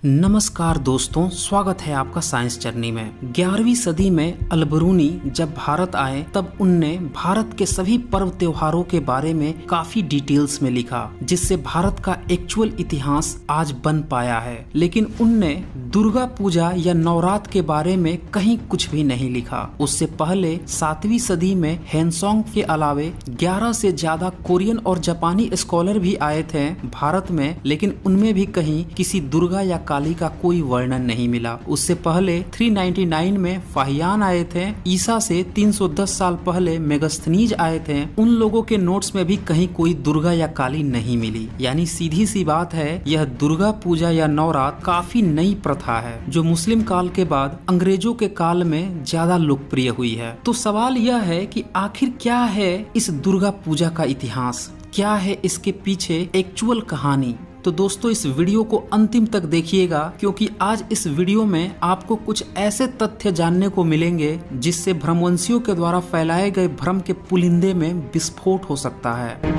नमस्कार दोस्तों, स्वागत है आपका साइंस जर्नी में। 11वीं सदी में अल-बिरूनी जब भारत आए तब उनने भारत के सभी पर्व त्योहारों के बारे में काफी डिटेल्स में लिखा, जिससे भारत का एक्चुअल इतिहास आज बन पाया है। लेकिन उनने दुर्गा पूजा या नवरात्र के बारे में कहीं कुछ भी नहीं लिखा। उससे पहले 7वीं सदी में हेनसोंग के अलावे 11 से ज्यादा कोरियन और जापानी स्कॉलर भी आए थे भारत में, लेकिन उनमें भी कहीं किसी दुर्गा या काली का कोई वर्णन नहीं मिला। उससे पहले 399 में फाहियान आए थे। ईसा से 310 साल पहले मेगस्थनीज आए थे। उन लोगों के नोट्स में भी कहीं कोई दुर्गा या काली नहीं मिली। यानी सीधी सी बात है, यह दुर्गा पूजा या नवरात्र काफी नई प्रथा है जो मुस्लिम काल के बाद अंग्रेजों के काल में ज्यादा लोकप्रिय हुई है। तो सवाल यह है कि आखिर क्या है इस दुर्गा पूजा का इतिहास, क्या है इसके पीछे एक्चुअल कहानी। तो दोस्तों, इस वीडियो को अंतिम तक देखिएगा, क्योंकि आज इस वीडियो में आपको कुछ ऐसे तथ्य जानने को मिलेंगे जिससे भ्रमवंशियों के द्वारा फैलाए गए भ्रम के पुलिंदे में विस्फोट हो सकता है।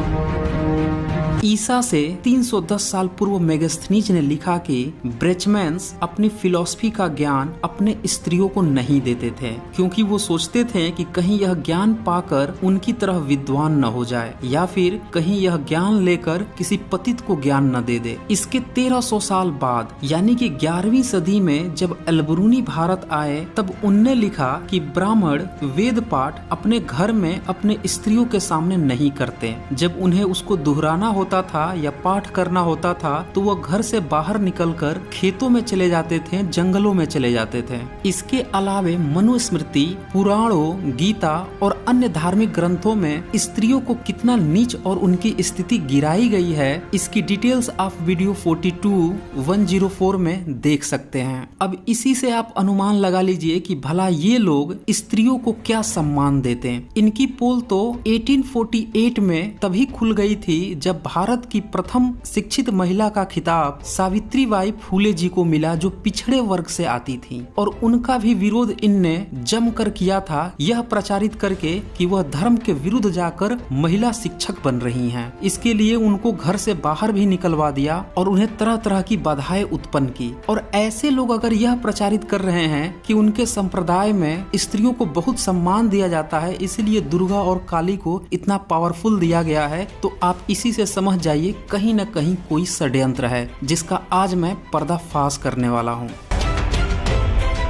ईसा से 310 साल पूर्व मेगस्थनीज ने लिखा कि ब्रेचमैन्स अपनी फिलॉसफी का ज्ञान अपने स्त्रियों को नहीं देते थे, क्योंकि वो सोचते थे कि कहीं यह ज्ञान पाकर उनकी तरह विद्वान न हो जाए या फिर कहीं यह ज्ञान लेकर किसी पतित को ज्ञान न दे दे। इसके 1300 साल बाद यानी कि 11वीं सदी में जब अल-बिरूनी भारत आए तब उनने लिखा कि ब्राह्मण वेद पाठ अपने घर में अपने स्त्रियों के सामने नहीं करते। जब उन्हें उसको दोहराना होता था या पाठ करना होता था तो वह घर से बाहर निकलकर खेतों में चले जाते थे, जंगलों में चले जाते थे। इसके अलावे मनुस्मृति, पुराणों, गीता और अन्य धार्मिक ग्रंथों में स्त्रियों को कितना नीच और उनकी स्थिति गिराई गई है, इसकी डिटेल्स आप वीडियो 42-104 में देख सकते हैं। अब इसी से आप अनुमान लगा लीजिए कि भला ये लोग स्त्रियों को क्या सम्मान देते हैं। इनकी पोल तो 1848 में तभी खुल गई थी जब भारत की प्रथम शिक्षित महिला का खिताब सावित्रीबाई फूले जी को मिला, जो पिछड़े वर्ग से आती थी। और उनका भी विरोध इनने जमकर किया था, यह प्रचारित करके कि वह धर्म के विरुद्ध जाकर महिला शिक्षक बन रही हैं। इसके लिए उनको घर से बाहर भी निकलवा दिया और उन्हें तरह तरह की बाधाएं उत्पन्न की। और ऐसे लोग अगर यह प्रचारित कर रहे हैं कि उनके संप्रदाय में स्त्रियों को बहुत सम्मान दिया जाता है, इसलिए दुर्गा और काली को इतना पावरफुल दिया गया है, तो आप इसी से समझ जाइए कहीं न कहीं कोई षड्यंत्र है, जिसका आज मैं पर्दाफाश करने वाला हूँ।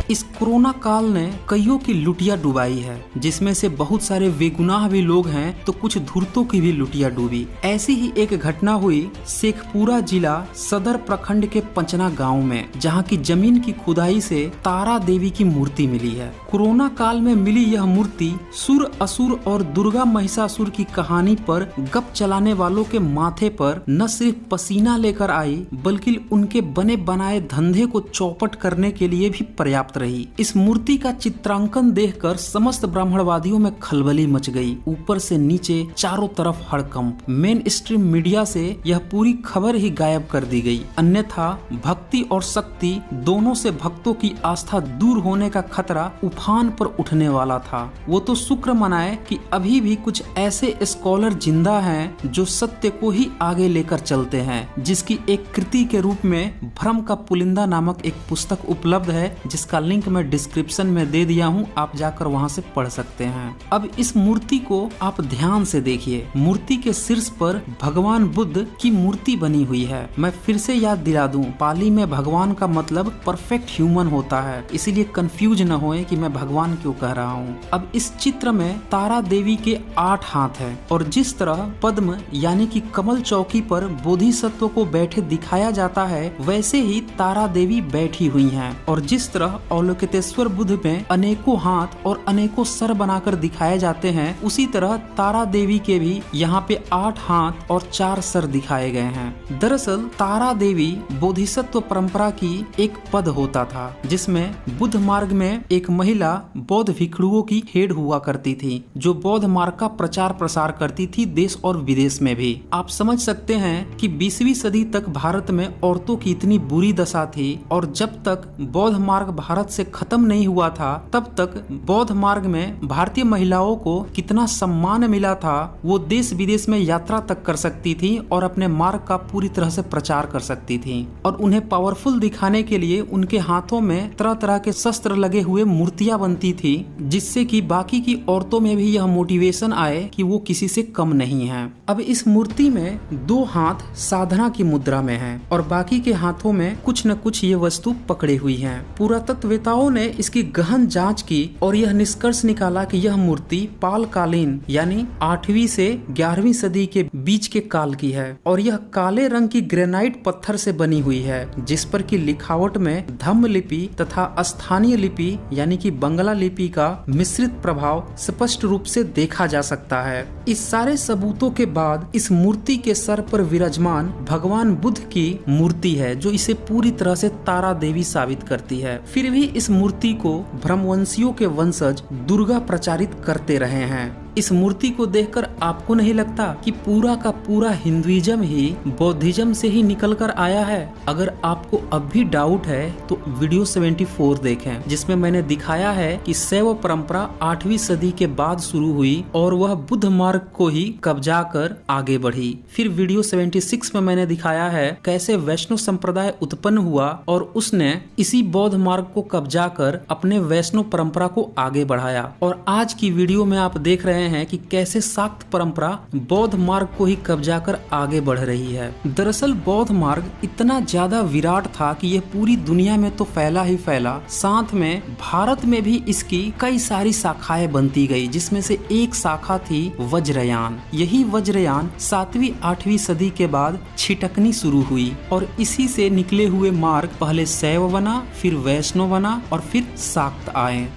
इस कोरोना काल ने कईयों की लुटिया डुबाई है, जिसमें से बहुत सारे बेगुनाह भी लोग हैं तो कुछ धूर्तों की भी लुटिया डूबी। ऐसी ही एक घटना हुई शेखपुरा जिला सदर प्रखंड के पंचना गांव में, जहां की जमीन की खुदाई से तारा देवी की मूर्ति मिली है। कोरोना काल में मिली यह मूर्ति सुर, असुर और दुर्गा महिषासुर की कहानी पर गप चलाने वालों के माथे पर न सिर्फ पसीना लेकर आई, बल्कि उनके बने बनाए धंधे को चौपट करने के लिए भी पर्याप्त रही। इस मूर्ति का चित्रांकन देखकर समस्त ब्राह्मणवादियों में खलबली मच गई। ऊपर से नीचे चारों तरफ हड़कंप। मेन स्ट्रीम मीडिया से यह पूरी खबर ही गायब कर दी गई, अन्यथा भक्ति और शक्ति दोनों से भक्तों की आस्था दूर होने का खतरा उफान पर उठने वाला था। वो तो शुक्र मनाए कि अभी भी कुछ ऐसे स्कॉलर जिंदा हैं जो सत्य को ही आगे लेकर चलते हैं, जिसकी एक कृति के रूप में भ्रम का पुलिंदा नामक एक पुस्तक उपलब्ध है, जिसका लिंक मैं डिस्क्रिप्शन में दे दिया हूँ, आप जाकर वहाँ से पढ़ सकते हैं। अब इस मूर्ति को आप ध्यान से देखिए। मूर्ति के शीर्ष पर भगवान बुद्ध की मूर्ति बनी हुई है। मैं फिर से याद दिला दूं, पाली में भगवान का मतलब परफेक्ट ह्यूमन होता है, इसीलिए कंफ्यूज न होए कि मैं भगवान क्यों कह रहा हूँ। अब इस चित्र में तारा देवी के 8 हाथ है, और जिस तरह पद्म यानी कि कमल चौकी पर बोधिसत्व को बैठे दिखाया जाता है, वैसे ही तारा देवी बैठी हुई है। और जिस तरह अवलोकितेश्वर बुद्ध में अनेकों हाथ और अनेकों सर बनाकर दिखाए जाते हैं, उसी तरह तारा देवी के भी यहाँ पे 8 हाथ और 4 सर दिखाए गए हैं। दरअसल तारा देवी बोधिसत्व परंपरा की एक पद होता था, जिसमें बुद्ध मार्ग में एक महिला बौद्ध भिक्षुओं की हेड हुआ करती थी, जो बौद्ध मार्ग का प्रचार प्रसार करती थी देश और विदेश में भी। आप समझ सकते हैं कि 20वीं सदी तक भारत में औरतों की इतनी बुरी दशा थी, और जब तक बौद्ध मार्ग भारत से खत्म नहीं हुआ था तब तक बौद्ध मार्ग में भारतीय महिलाओं को कितना सम्मान मिला था। वो देश विदेश में यात्रा तक कर सकती थी और अपने मार्ग का पूरी तरह से प्रचार कर सकती थी और उन्हें पावरफुल दिखाने के लिए उनके हाथों में तरह तरह के शस्त्र लगे हुए मूर्तियां बनती थी, जिससे कि बाकी की औरतों में भी यह मोटिवेशन आए कि वो किसी से कम नहीं है। अब इस मूर्ति में 2 हाथ साधना की मुद्रा में है और बाकी के हाथों में कुछ न कुछ ये वस्तु पकड़े हुई है। पुरातत्ववेताओं ने इसकी गहन जांच की और यह निष्कर्ष निकाला कि यह मूर्ति पालकालीन यानी 8वीं से 11वीं सदी के बीच के काल की है और यह काले रंग की ग्रेनाइट पत्थर से बनी हुई है, जिस पर की लिखावट में धम्म लिपि तथा स्थानीय लिपि यानी कि बंगला लिपि का मिश्रित प्रभाव स्पष्ट रूप से देखा जा सकता है। इस सारे सबूतों के बाद इस मूर्ति के सर पर विराजमान भगवान बुद्ध की मूर्ति है, जो इसे पूरी तरह से तारा देवी साबित करती है। फिर भी इस मूर्ति को ब्रह्मवंशियों के वंशज दुर्गा प्रचारित करते रहे हैं। इस मूर्ति को देखकर आपको नहीं लगता कि पूरा का पूरा हिंदुइज्म ही बौद्धिज्म से ही निकल कर आया है? अगर आपको अब भी डाउट है तो वीडियो 74 देखें, जिसमें मैंने दिखाया है कि शैव परंपरा 8वीं सदी के बाद शुरू हुई और वह बुद्ध मार्ग को ही कब्जा कर आगे बढ़ी। फिर वीडियो 76 में मैंने दिखाया है कैसे वैष्णव संप्रदाय उत्पन्न हुआ और उसने इसी बौद्ध मार्ग को कब्जा कर अपने वैष्णव परंपरा को आगे बढ़ाया। और आज की वीडियो में आप देख रहे हैं कि कैसे शाक्त परंपरा बौद्ध मार्ग को ही कब्जा कर आगे बढ़ रही है। दरअसल बौद्ध मार्ग इतना ज्यादा विराट था कि यह पूरी दुनिया में तो फैला ही फैला, साथ में भारत में भी इसकी कई सारी शाखाएं बनती गई, जिसमें से एक शाखा थी वज्रयान। यही वज्रयान 7वीं 8वीं सदी के बाद छिटकनी शुरू हुई और इसी से निकले हुए मार्ग पहले शैव बना, फिर वैष्णव बना और फिर शाक्त आए।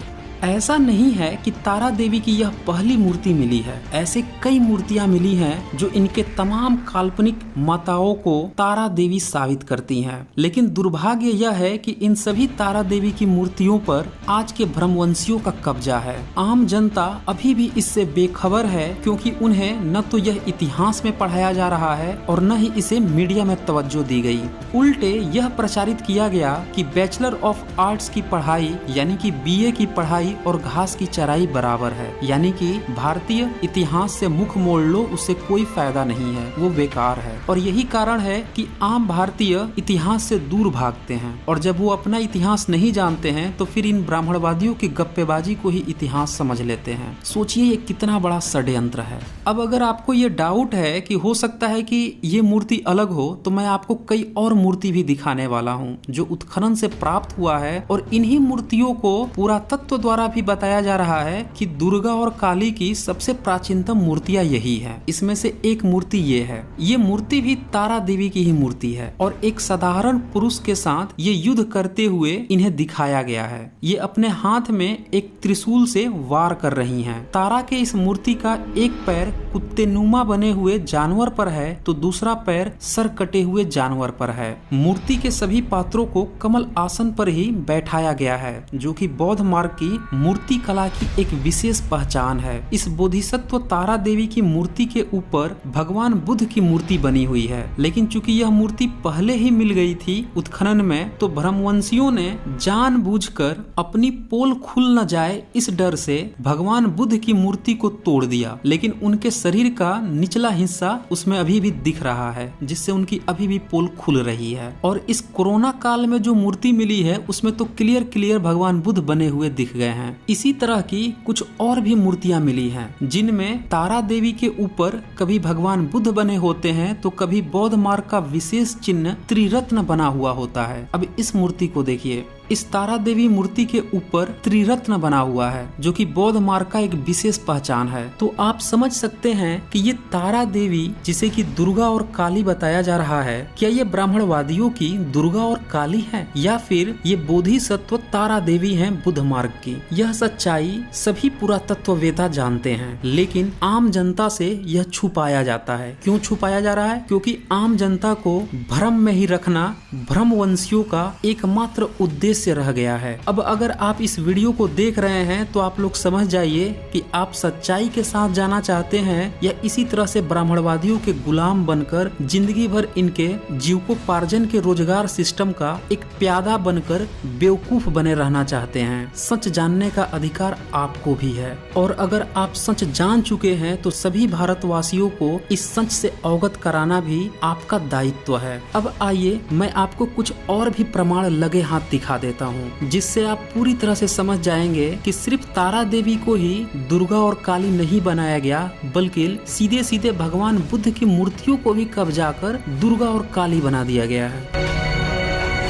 ऐसा नहीं है कि तारा देवी की यह पहली मूर्ति मिली है, ऐसे कई मूर्तियां मिली हैं जो इनके तमाम काल्पनिक माताओं को तारा देवी साबित करती हैं। लेकिन दुर्भाग्य यह है कि इन सभी तारा देवी की मूर्तियों पर आज के ब्रह्मवंशियों का कब्जा है। आम जनता अभी भी इससे बेखबर है, क्योंकि उन्हें न तो यह इतिहास में पढ़ाया जा रहा है और न ही इसे मीडिया में तवज्जो दी गई। उल्टे यह प्रचारित किया गया कि बैचलर ऑफ आर्ट्स की पढ़ाई यानी कि BA की पढ़ाई और घास की चराई बराबर है, यानी कि भारतीय इतिहास से मुख मोड़ लो, उससे कोई फायदा नहीं है, वो बेकार है। और यही कारण है कि आम भारतीय इतिहास से दूर भागते हैं और जब वो अपना इतिहास नहीं जानते हैं तो फिर इन ब्राह्मणवादियों की गप्पेबाजी को ही इतिहास समझ लेते हैं। सोचिए ये कितना बड़ा षड्यंत्र है। अब अगर आपको ये डाउट है कि हो सकता है कि ये मूर्ति अलग हो, तो मैं आपको कई और मूर्ति भी दिखाने वाला हूँ जो उत्खनन से प्राप्त हुआ है और इन्हीं मूर्तियों को पुरातत्व द्वारा भी बताया जा रहा है कि दुर्गा और काली की सबसे प्राचीनतम मूर्तियां यही है। इसमें से एक मूर्ति ये है। ये मूर्ति भी तारा देवी की ही मूर्ति है और एक साधारण पुरुष के साथ ये युद्ध करते हुए इन्हें दिखाया गया है। ये अपने हाथ में एक त्रिशूल से वार कर रही हैं। तारा के इस मूर्ति का एक पैर कुत्तेनुमा बने हुए जानवर पर है तो दूसरा पैर सर कटे हुए जानवर पर है। मूर्ति के सभी पात्रों को कमल आसन पर ही बैठाया गया है, जो कि बौद्ध मार्ग की मूर्ति कला की एक विशेष पहचान है। इस बोधिसत्व तारा देवी की मूर्ति के ऊपर भगवान बुद्ध की मूर्ति बनी हुई है, लेकिन चूंकि यह मूर्ति पहले ही मिल गई थी उत्खनन में, तो ब्रह्मवंशियों ने जानबूझकर अपनी पोल खुल न जाए इस डर से भगवान बुद्ध की मूर्ति को तोड़ दिया। लेकिन उनके शरीर का निचला हिस्सा उसमें अभी भी दिख रहा है, जिससे उनकी अभी भी पोल खुल रही है। और इस कोरोना काल में जो मूर्ति मिली है उसमें तो क्लियर भगवान बुद्ध बने हुए दिख गए हैं। इसी तरह की कुछ और भी मूर्तियां मिली हैं, जिनमें तारा देवी के ऊपर कभी भगवान बुद्ध बने होते हैं तो कभी बौद्ध मार्ग का विशेष चिन्ह त्रिरत्न बना हुआ होता है। अब इस मूर्ति को देखिए। इस तारा देवी मूर्ति के ऊपर त्रिरत्न बना हुआ है, जो कि बौद्ध मार्ग का एक विशेष पहचान है। तो आप समझ सकते हैं कि ये तारा देवी, जिसे कि दुर्गा और काली बताया जा रहा है, क्या ये ब्राह्मणवादियों की दुर्गा और काली है या फिर ये बोधिसत्व तारा देवी हैं बुद्ध मार्ग की? यह सच्चाई सभी पुरातत्ववेता जानते हैं, लेकिन आम जनता से यह छुपाया जाता है। क्यों छुपाया जा रहा है? क्योंकि आम जनता को भ्रम में ही रखना ब्रह्मवंशियों का एकमात्र उद्देश्य उद्देश्य रह गया है। अब अगर आप इस वीडियो को देख रहे हैं तो आप लोग समझ जाइए कि आप सच्चाई के साथ जाना चाहते हैं या इसी तरह से ब्राह्मणवादियों के गुलाम बनकर जिंदगी भर इनके जीविकोपार्जन के रोजगार सिस्टम का एक प्यादा बनकर बेवकूफ बने रहना चाहते हैं। सच जानने का अधिकार आपको भी है, और अगर आप सच जान चुके हैं तो सभी भारतवासियों को इस सच से अवगत कराना भी आपका दायित्व है। अब आइए मैं आपको कुछ और भी प्रमाण लगे हाथ दिखा देता हूँ, जिससे आप पूरी तरह से समझ जाएंगे कि सिर्फ तारा देवी को ही दुर्गा और काली नहीं बनाया गया, बल्कि सीधे सीधे भगवान बुद्ध की मूर्तियों को भी कब्जा कर दुर्गा और काली बना दिया गया है।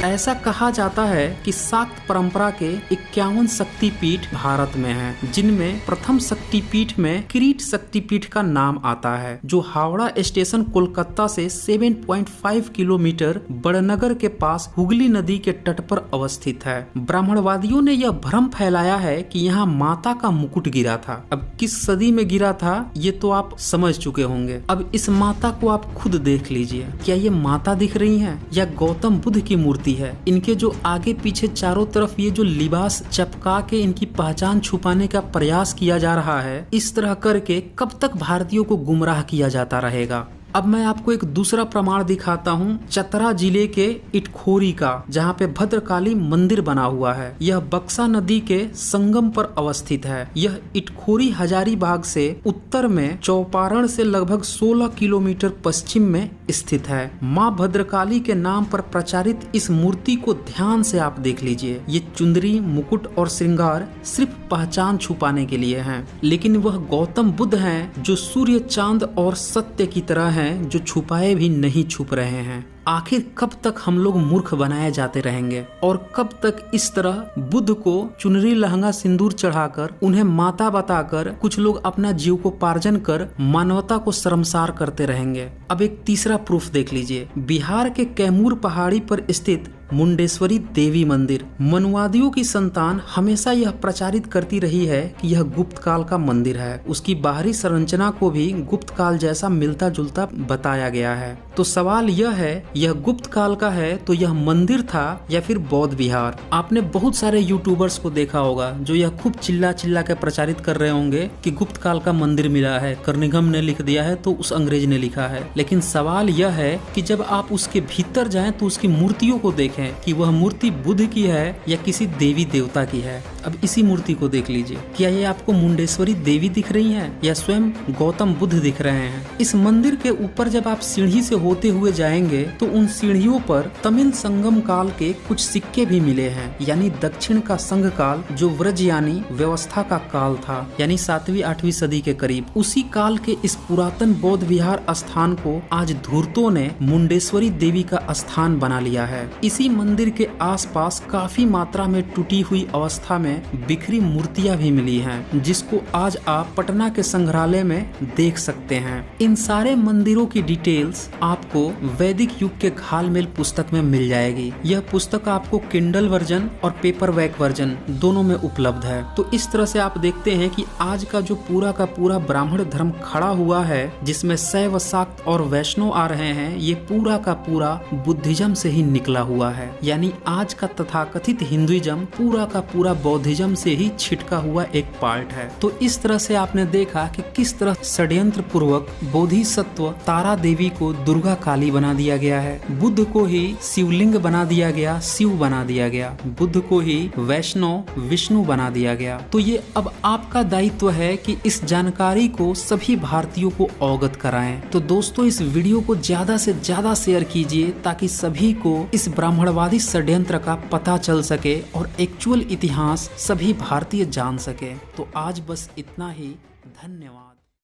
ऐसा कहा जाता है कि शाक्त परंपरा के 51 शक्तिपीठ भारत में हैं, जिनमें प्रथम शक्तिपीठ में किरीट शक्तिपीठ का नाम आता है, जो हावड़ा स्टेशन कोलकाता से 7.5 किलोमीटर बड़नगर के पास हुगली नदी के तट पर अवस्थित है। ब्राह्मणवादियों ने यह भ्रम फैलाया है कि यहाँ माता का मुकुट गिरा था। अब किस सदी में गिरा था ये तो आप समझ चुके होंगे। अब इस माता को आप खुद देख लीजिए, क्या ये माता दिख रही है या गौतम बुद्ध की मूर्ति है? इनके जो आगे पीछे चारों तरफ ये जो लिबास चपका के इनकी पहचान छुपाने का प्रयास किया जा रहा है, इस तरह करके कब तक भारतीयों को गुमराह किया जाता रहेगा। अब मैं आपको एक दूसरा प्रमाण दिखाता हूँ, चतरा जिले के इटखोरी का, जहाँ पे भद्रकाली मंदिर बना हुआ है। यह बक्सा नदी के संगम पर अवस्थित है। यह इटखोरी हजारीबाग से उत्तर में चौपारण से लगभग 16 किलोमीटर पश्चिम में स्थित है। माँ भद्रकाली के नाम पर प्रचारित इस मूर्ति को ध्यान से आप देख लीजिए। ये चुंदरी, मुकुट और श्रृंगार सिर्फ पहचान छुपाने के लिए हैं, लेकिन वह गौतम बुद्ध हैं जो सूर्य, चांद और सत्य की तरह हैं, जो छुपाए भी नहीं छुप रहे हैं। आखिर कब तक हम लोग मूर्ख बनाए जाते रहेंगे, और कब तक इस तरह बुद्ध को चुनरी, लहंगा, सिंदूर चढ़ाकर उन्हें माता बताकर कुछ लोग अपना जीविकोपार्जन कर मानवता को शर्मसार करते रहेंगे। अब एक तीसरा प्रूफ देख लीजिए। बिहार के कैमूर पहाड़ी पर स्थित मुंडेश्वरी देवी मंदिर। मनुवादियों की संतान हमेशा यह प्रचारित करती रही है कि यह गुप्त काल का मंदिर है। उसकी बाहरी संरचना को भी गुप्त काल जैसा मिलता जुलता बताया गया है। तो सवाल यह है, यह गुप्त काल का है तो यह मंदिर था या फिर बौद्ध विहार? आपने बहुत सारे यूट्यूबर्स को देखा होगा जो यह खूब चिल्ला चिल्ला के प्रचारित कर रहे होंगे कि गुप्त काल का मंदिर मिला है, कर्निघम ने लिख दिया है तो उस अंग्रेज ने लिखा है। लेकिन सवाल यह है कि जब आप उसके भीतर जाएं तो उसकी मूर्तियों को देखें कि वह मूर्ति बुद्ध की है या किसी देवी देवता की है। अब इसी मूर्ति को देख लीजिए, क्या ये आपको मुंडेश्वरी देवी दिख रही हैं या स्वयं गौतम बुद्ध दिख रहे हैं? इस मंदिर के ऊपर जब आप सीढ़ी से होते हुए जाएंगे तो उन सीढ़ियों पर तमिल संगम काल के कुछ सिक्के भी मिले हैं, यानी दक्षिण का संघ काल, जो व्रज यानी व्यवस्था का काल था, यानी 7वीं 8वीं सदी के करीब। उसी काल के इस पुरातन बौद्ध विहार स्थान को आज धूर्तों ने मुंडेश्वरी देवी का स्थान बना लिया है। इसी मंदिर के आसपास काफी मात्रा में टूटी हुई अवस्था में बिखरी मूर्तियां भी मिली हैं, जिसको आज आप पटना के संग्रहालय में देख सकते हैं। इन सारे मंदिरों की डिटेल्स आपको वैदिक युग के घालमेल पुस्तक में मिल जाएगी। यह पुस्तक आपको किंडल वर्जन और पेपरबैक वर्जन दोनों में उपलब्ध है। तो इस तरह से आप देखते हैं कि आज का जो पूरा का पूरा ब्राह्मण धर्म खड़ा हुआ है, जिसमें शैव, शाक्त और वैष्णव आ रहे हैं, ये पूरा का पूरा बुद्धिज्म से ही निकला हुआ है। यानी आज का तथाकथित हिंदुइज्म पूरा का पूरा बौद्धिज्म से ही छिटका हुआ एक पार्ट है। तो इस तरह से आपने देखा कि किस तरह षड्यंत्र पूर्वक बोधिसत्व तारा देवी को दुर्गा काली बना दिया गया है, बुद्ध को ही शिवलिंग बना दिया गया, शिव बना दिया गया, बुद्ध को ही वैष्णव विष्णु बना दिया गया। तो ये अब आपका दायित्व है कि इस जानकारी को सभी भारतीयों को अवगत कराएं। तो दोस्तों, इस वीडियो को ज्यादा से ज्यादा शेयर कीजिए ताकि सभी को इस ब्राह्मणवादी षड्यंत्र का पता चल सके और एक्चुअल इतिहास सभी भारतीय जान सके। तो आज बस इतना ही। धन्यवाद।